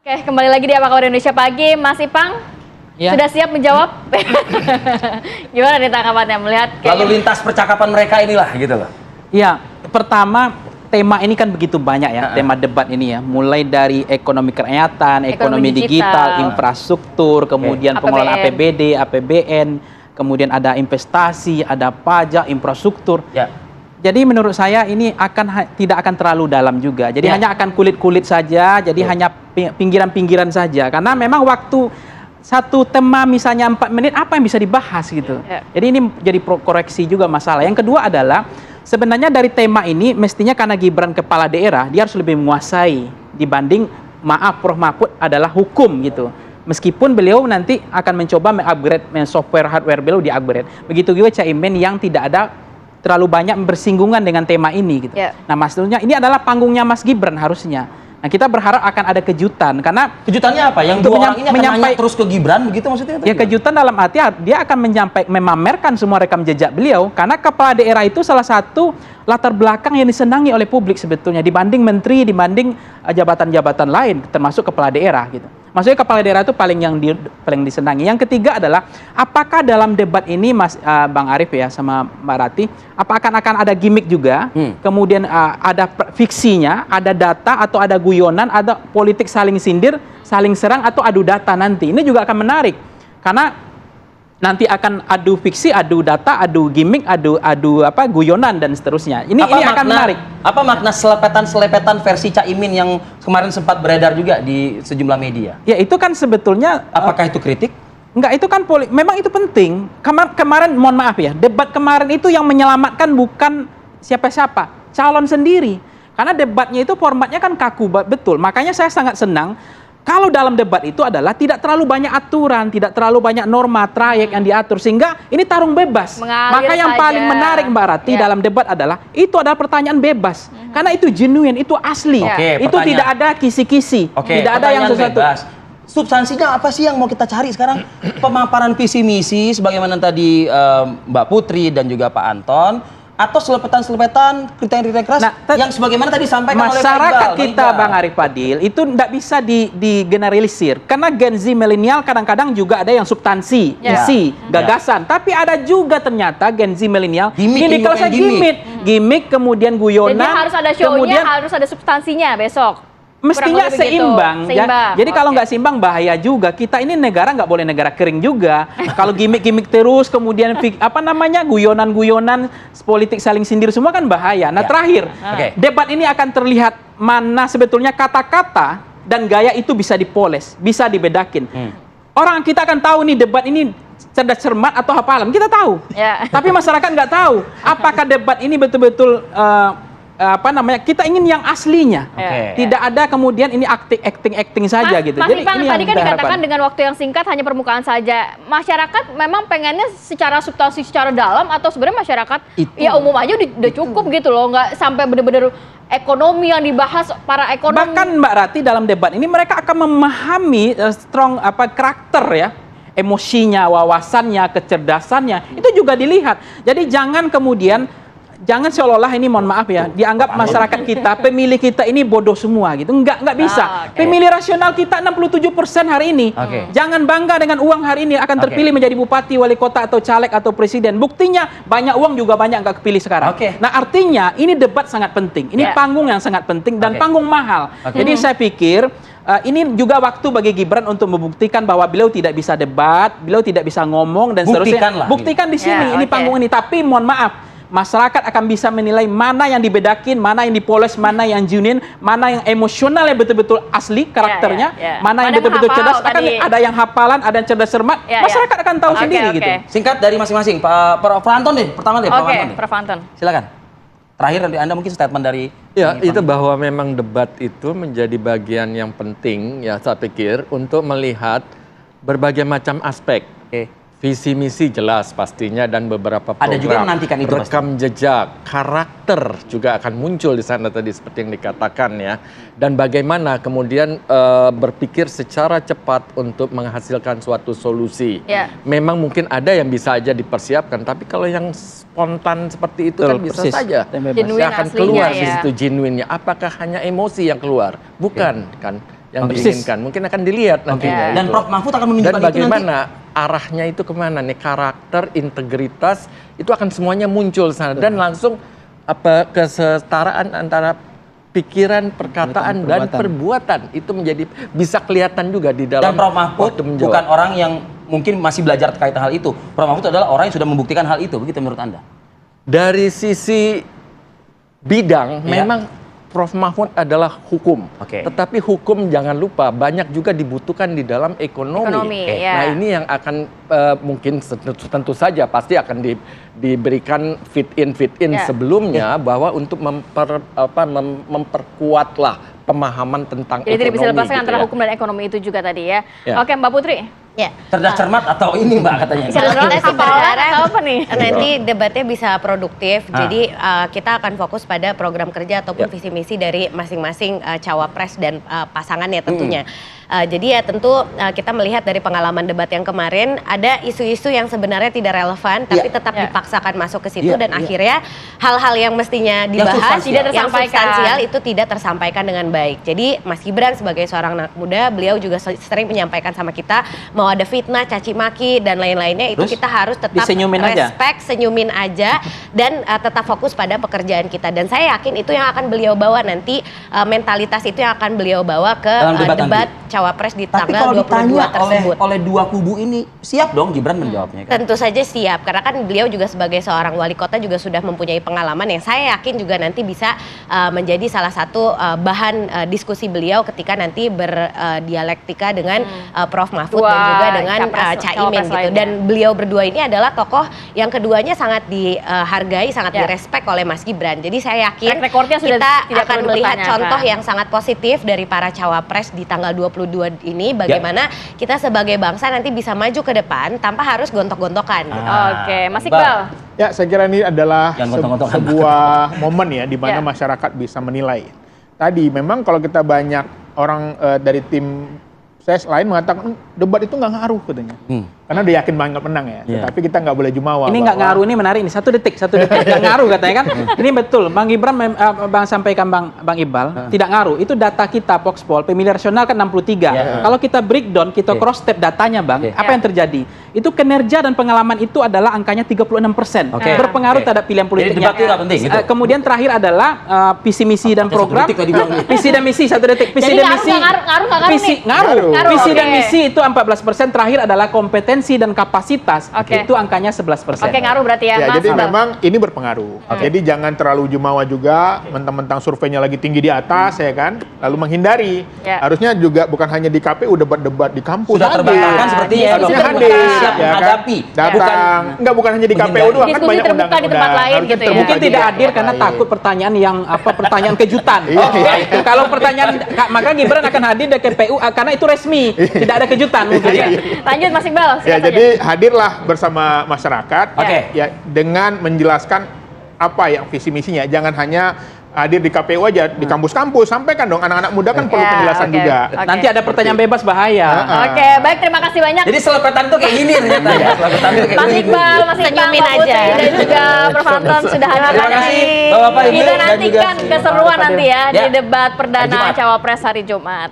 Oke, kembali lagi di Apa Kabar Indonesia Pagi. Mas Ipang, Ya. sudah siap menjawab? Gimana nih tanggapannya melihat Lalu lintas percakapan mereka inilah gitu loh. Ya, pertama tema ini kan begitu banyak ya, tema debat ini ya. Mulai dari ekonomi kerakyatan, ekonomi digital, infrastruktur, kemudian pengelolaan APBD, APBN, kemudian ada investasi, ada pajak, infrastruktur. Ya. Jadi menurut saya ini tidak akan terlalu dalam juga. Jadi hanya akan kulit-kulit saja, jadi hanya pinggiran-pinggiran saja. Karena memang waktu satu tema misalnya 4 menit, apa yang bisa dibahas gitu. Jadi ini jadi koreksi juga masalah. Yang kedua adalah sebenarnya dari tema ini mestinya karena Gibran kepala daerah, dia harus lebih menguasai dibanding Prof Mahfud adalah hukum gitu. Meskipun beliau nanti akan mencoba mengupgrade software hardware beliau di-upgrade. Begitu juga Caimin yang tidak ada terlalu banyak bersinggungan dengan tema ini gitu. Nah, maksudnya ini adalah panggungnya Mas Gibran harusnya. Nah, kita berharap akan ada kejutan karena kejutannya apa? Yang dua orang ini akan nanya terus ke Gibran begitu maksudnya? Ya, kejutan dalam arti dia akan memamerkan semua rekam jejak beliau karena kepala daerah itu salah satu latar belakang yang disenangi oleh publik sebetulnya dibanding menteri, dibanding jabatan-jabatan lain termasuk kepala daerah gitu. Maksudnya kepala daerah itu paling disenangi. Yang ketiga adalah apakah dalam debat ini Bang Arief ya sama Mbak Rati, apakah akan ada gimmick juga? Kemudian ada fiksinya, ada data atau ada guyonan, ada politik saling sindir, saling serang atau adu data nanti. Ini juga akan menarik. Karena nanti akan adu fiksi, adu data, adu gimmick, adu guyonan dan seterusnya. Ini akan menarik. Apa makna selepetan versi Caimin yang kemarin sempat beredar juga di sejumlah media? Ya itu kan sebetulnya apakah itu kritik? Enggak, itu kan memang itu penting. Kemarin mohon maaf ya, debat kemarin itu yang menyelamatkan bukan siapa-siapa, calon sendiri. Karena debatnya itu formatnya kan kaku betul. Makanya saya sangat senang kalau dalam debat itu adalah tidak terlalu banyak aturan, tidak terlalu banyak norma, trayek yang diatur, sehingga ini tarung bebas. Maka yang paling menarik Mbak Rati dalam debat adalah, itu adalah pertanyaan bebas. Karena itu genuine, itu asli. Itu tidak ada kisi-kisi, tidak ada yang sesuatu. Bebas. Substansinya apa sih yang mau kita cari sekarang? Pemaparan visi misi, sebagaimana tadi Mbak Putri dan juga Pak Anton, atau selepetan-selepetan kriteria keras yang sebagaimana tadi disampaikan oleh masyarakat kita Bang Arief Fadil itu tidak bisa digeneralisir karena Gen Z milenial kadang-kadang juga ada yang substansi, isi, gagasan, tapi ada juga ternyata Gen Z milenial ini kalau saya gimmick kemudian guyonan. Jadi harus ada show-nya, harus ada substansinya besok. Mestinya seimbang. Jadi kalau nggak seimbang bahaya juga. Kita ini negara nggak boleh negara kering juga. Kalau gimmick-gimmick terus, kemudian guyonan-guyonan, politik saling sindir semua kan bahaya. Nah terakhir, debat ini akan terlihat mana sebetulnya kata-kata dan gaya itu bisa dipoles, bisa dibedakin. Orang kita akan tahu nih debat ini cerdas cermat atau hafalan, kita tahu. Tapi masyarakat nggak tahu. Apakah debat ini betul-betul kita ingin yang aslinya. Tidak ada kemudian ini acting saja gitu. Jadi Ipang, tadi kan dikatakan dengan waktu yang singkat hanya permukaan saja. Masyarakat memang pengennya secara substansi, secara dalam, atau sebenarnya masyarakat ya umum aja udah cukup gitu loh, nggak sampai bener-bener ekonomi yang dibahas para ekonomi. Bahkan Mbak Rati dalam debat ini mereka akan memahami strong karakter ya. Emosinya, wawasannya, kecerdasannya itu juga dilihat. Jadi jangan seolah-olah ini mohon maaf ya, dianggap masyarakat kita, pemilih kita ini bodoh semua gitu. Enggak bisa. Pemilih rasional kita 67% hari ini. Jangan bangga dengan uang hari ini akan terpilih menjadi bupati, wali kota atau caleg atau presiden. Buktinya banyak uang juga banyak nggak kepilih sekarang. Nah artinya ini debat sangat penting. Ini panggung yang sangat penting dan panggung mahal. Jadi saya pikir ini juga waktu bagi Gibran untuk membuktikan bahwa beliau tidak bisa debat, beliau tidak bisa ngomong dan seterusnya. Buktikan di sini, ini panggung ini. Tapi mohon maaf, masyarakat akan bisa menilai mana yang dibedakin, mana yang dipoles, mana yang genuine, mana yang emosional yang betul-betul asli karakternya, mana yang betul-betul cerdas. Akan ada yang hafalan, ada yang cerdas cermat. Masyarakat akan tahu sendiri gitu. Singkat dari masing-masing. Prof Anton deh, pertama deh. Prof Anton. Silakan. Terakhir dari Anda mungkin statement dari itu bahwa memang debat itu menjadi bagian yang penting ya saya pikir untuk melihat berbagai macam aspek. Visi misi jelas pastinya dan beberapa program. Ada juga yang menantikan itu rekam jejak, karakter juga akan muncul di sana tadi seperti yang dikatakan ya. Dan bagaimana kemudian berpikir secara cepat untuk menghasilkan suatu solusi. Memang mungkin ada yang bisa aja dipersiapkan, tapi kalau yang spontan seperti itu kan bisa saja. Dia akan keluar di situ genuine-nya. Apakah hanya emosi yang keluar? Bukan kan. yang Persis. diinginkan. Mungkin akan dilihat nantinya. Dan itu. Prof. Mahfud akan Dan menunjukkan itu nanti. bagaimana arahnya itu kemana nih, karakter, integritas itu akan semuanya muncul sana dan langsung kesetaraan antara pikiran, perkataan dan perbuatan itu menjadi bisa kelihatan juga di dalam. Dan Prof. Mahfud waktu menjawab. bukan orang yang mungkin masih belajar terkait hal itu. Prof. Mahfud adalah orang yang sudah membuktikan hal itu. Begitu menurut Anda? Dari sisi bidang, Iya. memang Prof. Mahfud adalah hukum. Oke. Tetapi hukum jangan lupa banyak juga dibutuhkan di dalam ekonomi. Ekonomi, ya. Nah ini yang akan mungkin tentu saja pasti akan diberikan fit in Ya. sebelumnya bahwa untuk memperkuatlah pemahaman tentang Jadi tidak ekonomi. bisa dilepaskan gitu antara ya. hukum dan ekonomi itu juga tadi ya. Ya. Oke Mbak Putri. Ya. Cerdas cermat atau ini Mbak katanya? Kalau kita sih berharap apa nih? nanti debatnya bisa produktif. Ah. Jadi kita akan fokus pada program kerja ataupun visi misi dari masing-masing cawapres dan pasangannya tentunya. Jadi ya tentu kita melihat dari pengalaman debat yang kemarin ada isu-isu yang sebenarnya tidak relevan tapi tetap dipaksakan masuk ke situ dan akhirnya hal-hal yang mestinya dibahas substansial. yang substansial itu tidak tersampaikan dengan baik. Jadi Mas Gibran sebagai seorang anak muda, beliau juga sering menyampaikan sama kita mau ada fitnah, caci maki dan lain-lainnya itu Terus kita harus tetap disenyumin aja? respect, senyumin aja dan tetap fokus pada pekerjaan kita. Dan saya yakin itu yang akan beliau bawa nanti, mentalitas itu yang akan beliau bawa ke Dalam debat debat nanti. cawapres di Tapi tanggal kalau 22 ditanya tersebut. oleh dua kubu ini, siap dong Gibran menjawabnya kan? Tentu saja siap, karena kan beliau juga sebagai seorang wali kota juga sudah mempunyai pengalaman yang saya yakin juga nanti bisa menjadi salah satu bahan diskusi beliau ketika nanti berdialektika dengan Prof. Mahfud dan juga dengan Caimin gitu. lainnya. Dan beliau berdua ini adalah tokoh yang keduanya sangat dihargai, sangat direspek oleh Mas Gibran. Jadi saya yakin Track recordnya sudah kita tidak akan perlu melihat dipertanyakan. contoh yang sangat positif dari para cawapres di tanggal 22 ini. Bagaimana kita sebagai bangsa nanti bisa maju ke depan tanpa harus gontok-gontokan. Gitu. Oke, Mas Iqbal. Ya, saya kira ini adalah Jangan gontok-gontokan. sebuah momen ya di mana Ya. masyarakat bisa menilai. Tadi memang kalau kita banyak orang dari tim saya lain mengatakan debat itu nggak ngaruh katanya. Karena dia yakin banget menang ya. Iya. Tapi kita nggak boleh jumawa. Ini nggak bahwa- ngaruh, ini menarik ini. Satu detik nggak ngaruh katanya kan. Ini betul, Bang Gibran, Bang sampaikan Bang Iqbal, tidak ngaruh. Itu data kita Voxpol, pemilih rasional kan 63. Kalau kita breakdown, kita cross step datanya Bang, apa yang terjadi? Itu kinerja dan pengalaman itu adalah angkanya 36%. Oke. Berpengaruh terhadap pilihan Jadi politiknya. debat itu nggak penting gitu? Kemudian terakhir adalah visi misi dan Satu program. detik tadi bilang. Visi dan misi, satu detik. Visi Jadi dan ngaruh misi. nggak ngaruh Visi nih? ngaruh. Ngaruh, Visi dan oke. misi itu 14%. Terakhir adalah kompetensi dan kapasitas. Oke. Itu angkanya 11%. Oke, ngaruh berarti ya, Ya, Mas jadi Iqbal. memang ini berpengaruh. Jadi jangan terlalu jumawa juga, mentang-mentang surveinya lagi tinggi di atas ya kan, lalu menghindari. Ya. Harusnya juga bukan hanya di KPU debat-debat di kampus. Sudah hadir. terbantahkan sepertinya ya, Harusnya Dok. hadir, Siap ya kan? menghadapi. Datang, bukan hanya di KPU menghindari. doang kan Diskusi banyak terbuka undangan. di tempat lain Harusnya gitu ya. terbuka Mungkin juga tidak di hadir tempat karena lain. takut pertanyaan yang pertanyaan kejutan. Iya. Kalau pertanyaan maka Gibran akan hadir di KPU karena itu resmi, tidak ada kejutan mungkin ya. Lanjut Mas Iqbal. Ya, silakan saja. jadi hadirlah bersama masyarakat Oke. ya dengan menjelaskan apa yang visi misinya. Jangan hanya hadir di KPU aja, di kampus-kampus. Sampaikan dong, anak-anak muda kan perlu Ya, penjelasan oke. juga. Oke. Nanti ada pertanyaan bebas bahaya. Oke, baik, terima kasih banyak. Jadi selepetan tuh kayak gini ternyata ya. Selepetan tuh kayak Mas gini. Iqbal, Mas Iqbal, Senyumin Mbak Putri, aja. dan juga Prof. Anton sudah hadir Terima di kasih, sini. Bapak-bapak, Ibu, Kita dan nantikan juga keseruan nanti ya Ya. di debat Hari perdana Jumat. Cawapres hari Jumat.